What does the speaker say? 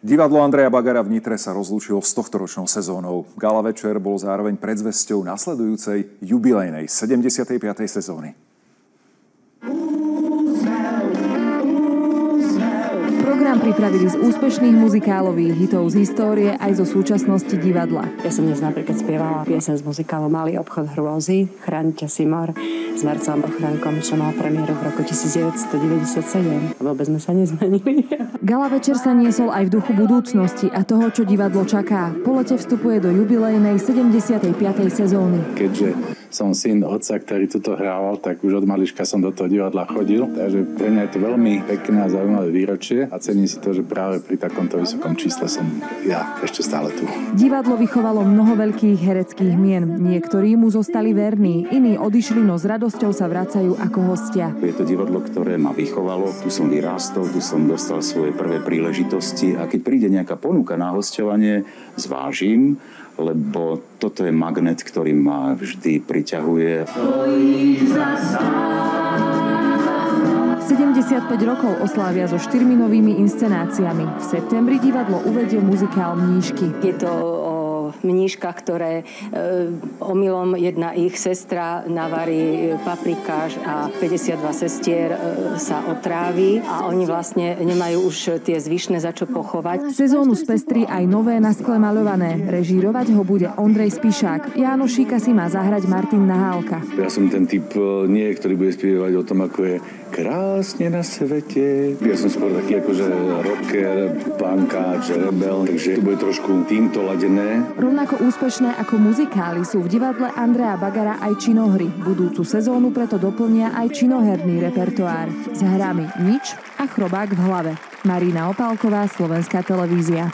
Divadlo Andreja Bagara v Nitre sa rozlúčilo s tohtoročnou sezónou. Gala večer bol zároveň predzvesťou nasledujúcej jubilejnej 75. sezóny. Program pripravili z úspešných muzikálových hitov z histórie aj zo súčasnosti divadla. Ja som dnes napríklad spievala piesen z muzikálu Malý obchod hrôzy, Chráňte si mor s Marcelom Ochránkom, čo mal premiéru v roku 1997. Vôbec sme sa nezmenili. Gala večer sa niesol aj v duchu budúcnosti a toho, čo divadlo čaká. Po lete vstupuje do jubilejnej 75. sezóny. Keďže som syn otca, ktorý tuto hrával, tak už od malička som do toho divadla chodil. Takže pre mňa je to veľmi pekné a zaujímavé výročie a cením si to, že práve pri takomto vysokom čísle som ja ešte stále tu. Divadlo vychovalo mnoho veľkých hereckých mien. Niektorí mu zostali verní, iní odišli, no s radosťou sa vracajú ako hostia. Je to divadlo, ktoré ma vychovalo. Tu som vyrástol, tu som dostal svoje prvé príležitosti a keď príde nejaká ponuka na hosťovanie, zvážim, lebo toto je magnet, ktorý ma vždy priťahuje. 75 rokov oslávia so 4 novými inscenáciami. V septembri divadlo uvedie muzikál Mníšky. Je to o mníškach, ktoré omylom jedna ich sestra navarí paprikáš a 52 sestier sa otrávi a oni vlastne nemajú už tie zvyšné za čo pochovať. Sezónu spestrí aj nové na skle maľované. Režírovať ho bude Ondrej Spišák. Jánošíka si má zahrať Martin Nahálka. Ja som ten typ nie, ktorý bude spievať o tom, ako je krásne na svete. Ja som skôr taký akože rocker, punkáč, rebel, takže to bude trošku týmto ladené. Rovnako úspešné ako muzikály sú v divadle Andreja Bagara aj činohry. Budúcu sezónu preto doplnia aj činoherný repertoár. S hrami Nič a Chrobák v hlave. Marina Opálková, Slovenská televízia.